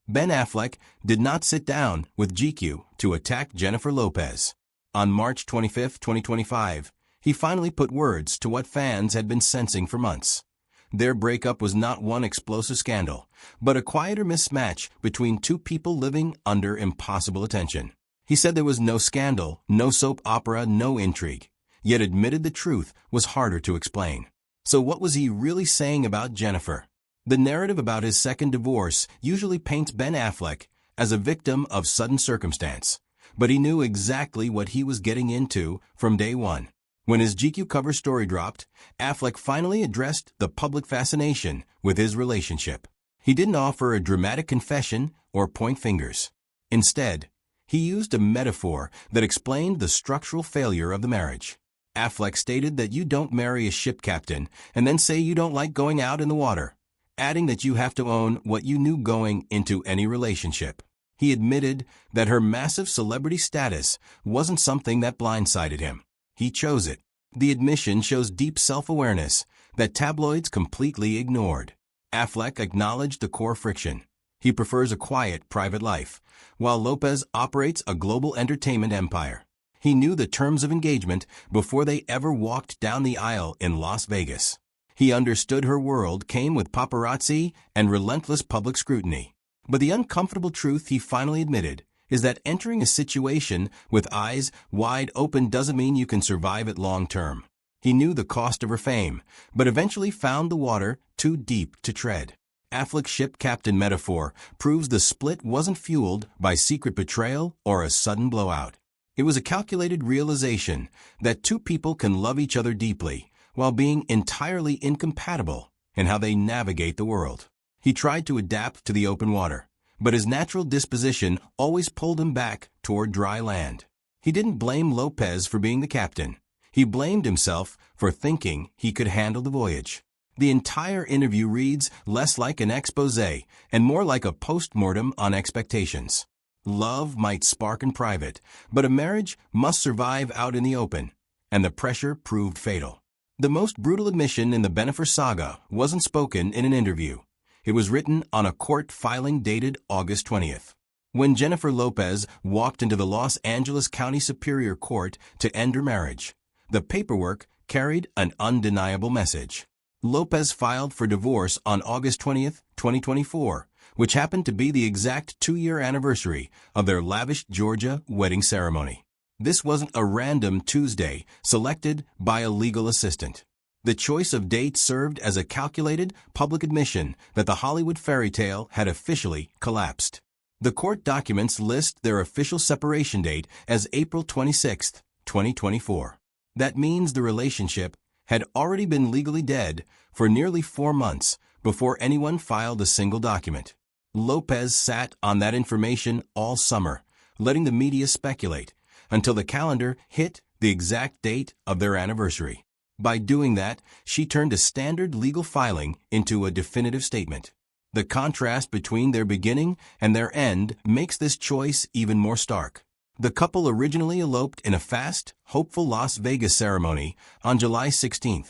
Ben Affleck did not sit down with GQ to attack Jennifer Lopez. On March 25, 2025, he finally put words to what fans had been sensing for months. Their breakup was not one explosive scandal, but a quieter mismatch between two people living under impossible attention. He said there was no scandal, no soap opera, no intrigue, yet admitted the truth was harder to explain. So what was he really saying about Jennifer? The narrative about his second divorce usually paints Ben Affleck as a victim of sudden circumstance, but he knew exactly what he was getting into from day one. When his GQ cover story dropped, Affleck finally addressed the public fascination with his relationship. He didn't offer a dramatic confession or point fingers. Instead, he used a metaphor that explained the structural failure of the marriage. Affleck stated that you don't marry a ship captain and then say you don't like going out in the water, adding that you have to own what you knew going into any relationship. He admitted that her massive celebrity status wasn't something that blindsided him. He chose it. The admission shows deep self-awareness that tabloids completely ignored. Affleck acknowledged the core friction. He prefers a quiet, private life, while Lopez operates a global entertainment empire. He knew the terms of engagement before they ever walked down the aisle in Las Vegas. He understood her world came with paparazzi and relentless public scrutiny. But the uncomfortable truth he finally admitted is that entering a situation with eyes wide open doesn't mean you can survive it long term. He knew the cost of her fame, but eventually found the water too deep to tread. Affleck's ship captain metaphor proves the split wasn't fueled by secret betrayal or a sudden blowout. It was a calculated realization that two people can love each other deeply while being entirely incompatible in how they navigate the world. He tried to adapt to the open water, but his natural disposition always pulled him back toward dry land. He didn't blame Lopez for being the captain. He blamed himself for thinking he could handle the voyage. The entire interview reads less like an exposé and more like a post-mortem on expectations. Love might spark in private, but a marriage must survive out in the open, and the pressure proved fatal. The most brutal admission in the Bennifer saga wasn't spoken in an interview. It was written on a court filing dated August 20th. When Jennifer Lopez walked into the Los Angeles County Superior Court to end her marriage, the paperwork carried an undeniable message. Lopez filed for divorce on August 20th, 2024, which happened to be the exact 2-year anniversary of their lavish Georgia wedding ceremony. This wasn't a random Tuesday selected by a legal assistant. The choice of date served as a calculated public admission that the Hollywood fairy tale had officially collapsed. The court documents list their official separation date as April 26, 2024. That means the relationship had already been legally dead for nearly 4 months before anyone filed a single document. Lopez sat on that information all summer, letting the media speculate, until the calendar hit the exact date of their anniversary. By doing that, she turned a standard legal filing into a definitive statement. The contrast between their beginning and their end makes this choice even more stark. The couple originally eloped in a fast, hopeful Las Vegas ceremony on July 16,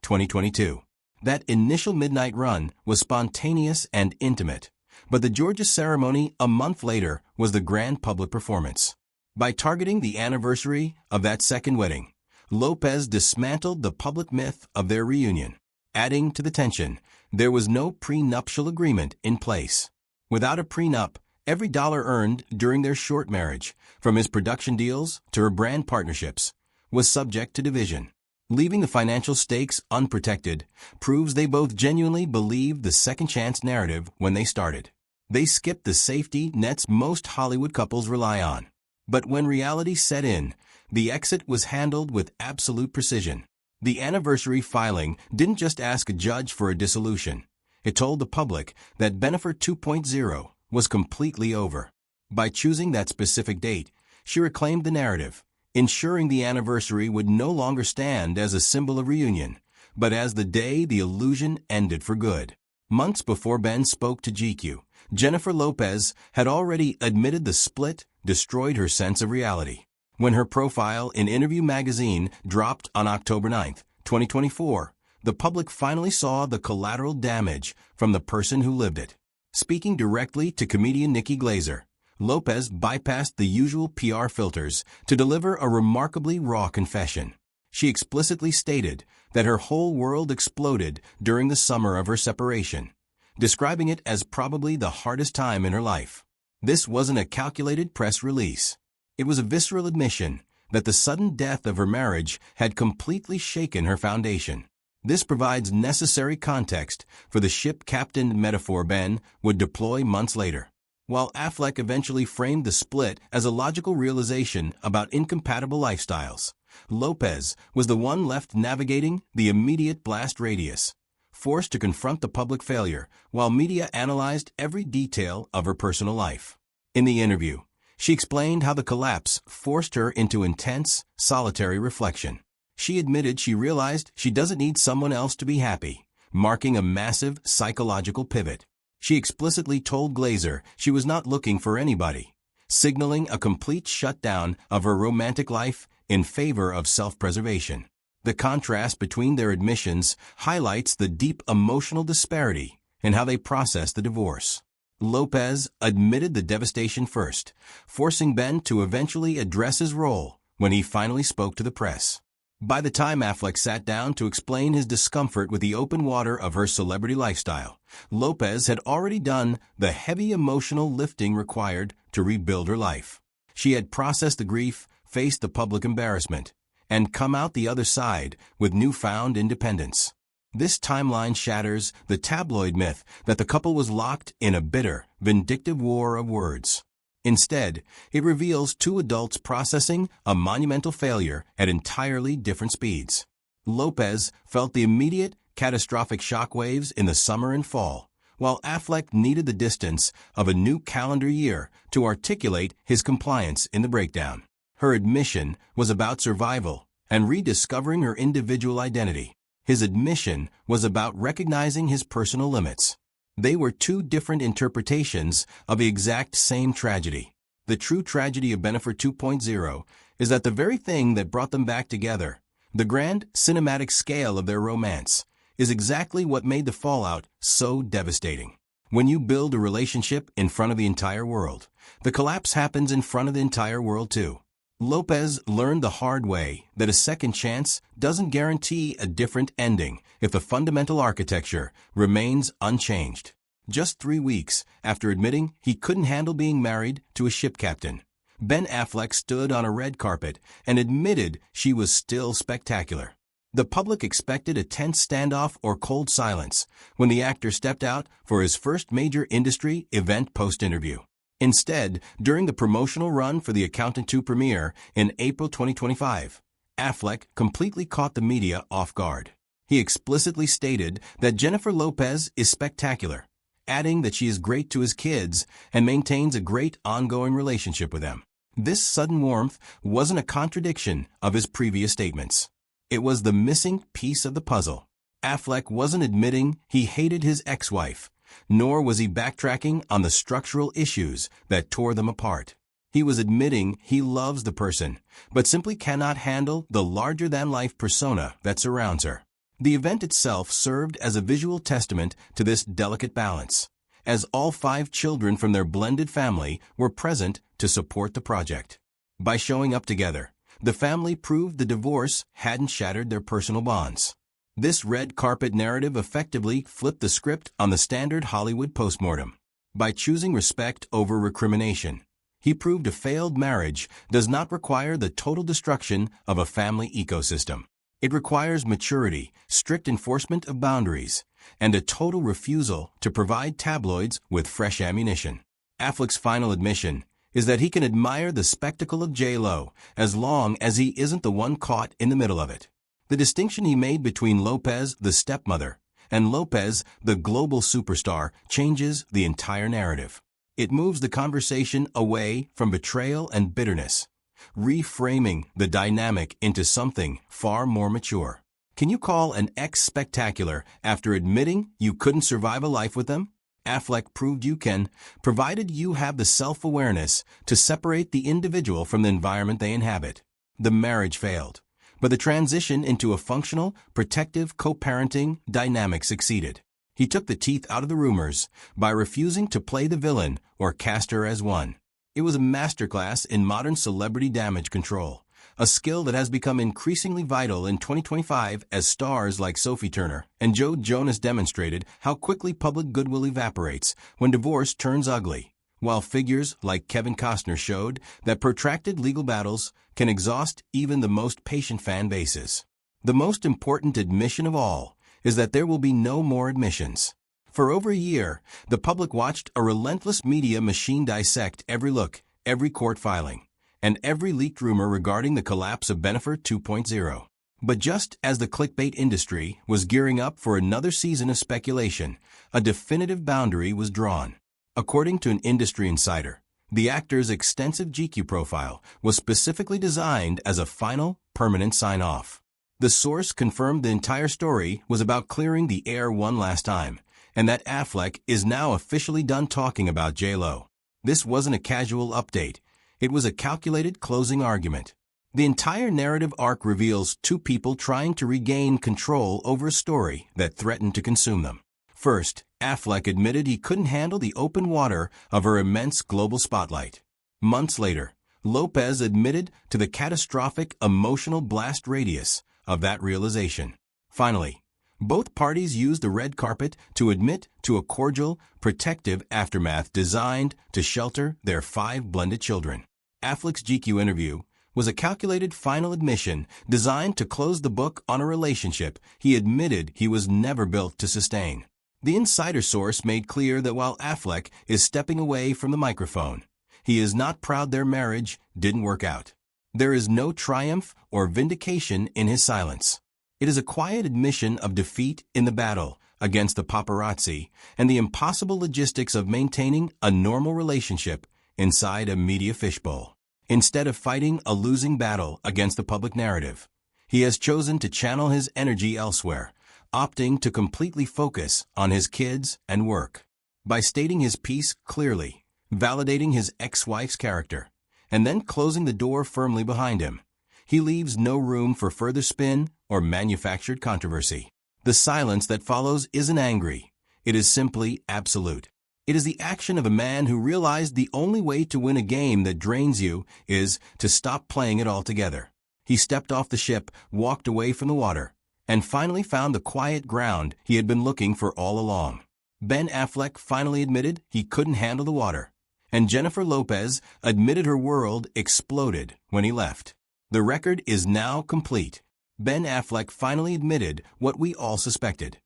2022. That initial midnight run was spontaneous and intimate, but the Georgia ceremony a month later was the grand public performance. By targeting the anniversary of that second wedding, Lopez dismantled the public myth of their reunion. Adding to the tension, there was no prenuptial agreement in place. Without a prenup, every dollar earned during their short marriage, from his production deals to her brand partnerships, was subject to division. Leaving the financial stakes unprotected proves they both genuinely believed the second chance narrative when they started. They skipped the safety nets most Hollywood couples rely on. But when reality set in, the exit was handled with absolute precision. The anniversary filing didn't just ask a judge for a dissolution. It told the public that Bennifer 2.0 was completely over. By choosing that specific date, she reclaimed the narrative, ensuring the anniversary would no longer stand as a symbol of reunion, but as the day the illusion ended for good. Months before Ben spoke to GQ, Jennifer Lopez had already admitted the split destroyed her sense of reality. When her profile in Interview magazine dropped on October 9, 2024, the public finally saw the collateral damage from the person who lived it. Speaking directly to comedian Nikki Glazer, Lopez bypassed the usual PR filters to deliver a remarkably raw confession. She explicitly stated that her whole world exploded during the summer of her separation, describing it as probably the hardest time in her life. This wasn't a calculated press release. It was a visceral admission that the sudden death of her marriage had completely shaken her foundation. This provides necessary context for the ship-captained metaphor Ben would deploy months later. While Affleck eventually framed the split as a logical realization about incompatible lifestyles, Lopez was the one left navigating the immediate blast radius, forced to confront the public failure while media analyzed every detail of her personal life. In the interview, she explained how the collapse forced her into intense, solitary reflection. She admitted she realized she doesn't need someone else to be happy, marking a massive psychological pivot. She explicitly told Glazer she was not looking for anybody, signaling a complete shutdown of her romantic life in favor of self-preservation. The contrast between their admissions highlights the deep emotional disparity in how they processed the divorce. Lopez admitted the devastation first, forcing Ben to eventually address his role when he finally spoke to the press. By the time Affleck sat down to explain his discomfort with the open water of her celebrity lifestyle, Lopez had already done the heavy emotional lifting required to rebuild her life. She had processed the grief, faced the public embarrassment, and come out the other side with newfound independence. This timeline shatters the tabloid myth that the couple was locked in a bitter, vindictive war of words. Instead, it reveals two adults processing a monumental failure at entirely different speeds. Lopez felt the immediate, catastrophic shockwaves in the summer and fall, while Affleck needed the distance of a new calendar year to articulate his compliance in the breakdown. Her admission was about survival and rediscovering her individual identity. His admission was about recognizing his personal limits. They were two different interpretations of the exact same tragedy. The true tragedy of Bennifer 2.0 is that the very thing that brought them back together, the grand cinematic scale of their romance, is exactly what made the fallout so devastating. When you build a relationship in front of the entire world, the collapse happens in front of the entire world too. Lopez learned the hard way that a second chance doesn't guarantee a different ending if the fundamental architecture remains unchanged. Just 3 weeks after admitting he couldn't handle being married to a ship captain, Ben Affleck stood on a red carpet and admitted she was still spectacular. The public expected a tense standoff or cold silence when the actor stepped out for his first major industry event post-interview. Instead, during the promotional run for The Accountant 2 premiere in April 2025, Affleck completely caught the media off guard. He explicitly stated that Jennifer Lopez is spectacular, adding that she is great to his kids and maintains a great ongoing relationship with them. This sudden warmth wasn't a contradiction of his previous statements. It was the missing piece of the puzzle. Affleck wasn't admitting he hated his ex-wife, nor was he backtracking on the structural issues that tore them apart. He was admitting he loves the person, but simply cannot handle the larger-than-life persona that surrounds her. The event itself served as a visual testament to this delicate balance, as all 5 children from their blended family were present to support the project. By showing up together, the family proved the divorce hadn't shattered their personal bonds. This red carpet narrative effectively flipped the script on the standard Hollywood postmortem. By choosing respect over recrimination, he proved a failed marriage does not require the total destruction of a family ecosystem. It requires maturity, strict enforcement of boundaries, and a total refusal to provide tabloids with fresh ammunition. Affleck's final admission is that he can admire the spectacle of J.Lo as long as he isn't the one caught in the middle of it. The distinction he made between Lopez, the stepmother, and Lopez, the global superstar, changes the entire narrative. It moves the conversation away from betrayal and bitterness, reframing the dynamic into something far more mature. Can you call an ex spectacular after admitting you couldn't survive a life with them? Affleck proved you can, provided you have the self-awareness to separate the individual from the environment they inhabit. The marriage failed, but the transition into a functional, protective co-parenting dynamic succeeded. He took the teeth out of the rumors by refusing to play the villain or cast her as one. It was a masterclass in modern celebrity damage control, a skill that has become increasingly vital in 2025 as stars like Sophie Turner and Joe Jonas demonstrated how quickly public goodwill evaporates when divorce turns ugly, while figures like Kevin Costner showed that protracted legal battles can exhaust even the most patient fan bases. The most important admission of all is that there will be no more admissions. For over a year, the public watched a relentless media machine dissect every look, every court filing, and every leaked rumor regarding the collapse of Bennifer 2.0. But just as the clickbait industry was gearing up for another season of speculation, a definitive boundary was drawn. According to an industry insider, the actor's extensive GQ profile was specifically designed as a final, permanent sign-off. The source confirmed the entire story was about clearing the air one last time, and that Affleck is now officially done talking about J.Lo. This wasn't a casual update. It was a calculated closing argument. The entire narrative arc reveals two people trying to regain control over a story that threatened to consume them. First, Affleck admitted he couldn't handle the open water of her immense global spotlight. Months later, Lopez admitted to the catastrophic emotional blast radius of that realization. Finally, both parties used the red carpet to admit to a cordial, protective aftermath designed to shelter their 5 blended children. Affleck's GQ interview was a calculated final admission designed to close the book on a relationship he admitted he was never built to sustain. The insider source made clear that while Affleck is stepping away from the microphone, he is not proud their marriage didn't work out. There is no triumph or vindication in his silence. It is a quiet admission of defeat in the battle against the paparazzi and the impossible logistics of maintaining a normal relationship inside a media fishbowl. Instead of fighting a losing battle against the public narrative, he has chosen to channel his energy elsewhere, opting to completely focus on his kids and work. By stating his piece clearly, validating his ex-wife's character, and then closing the door firmly behind him, he leaves no room for further spin or manufactured controversy. The silence that follows isn't angry. It is simply absolute. It is the action of a man who realized the only way to win a game that drains you is to stop playing it altogether. He stepped off the ship, walked away from the water, and finally found the quiet ground he had been looking for all along. Ben Affleck finally admitted he couldn't handle the water, and Jennifer Lopez admitted her world exploded when he left. The record is now complete. Ben Affleck finally admitted what we all suspected.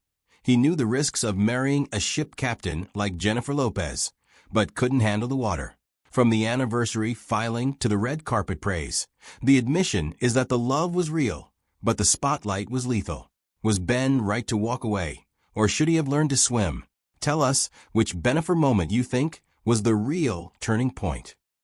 He knew the risks of marrying a ship captain like Jennifer Lopez, but couldn't handle the water. From the anniversary filing to the red carpet praise, the admission is that the love was real, but the spotlight was lethal. Was Ben right to walk away, or should he have learned to swim? Tell us which Bennifer moment you think was the real turning point.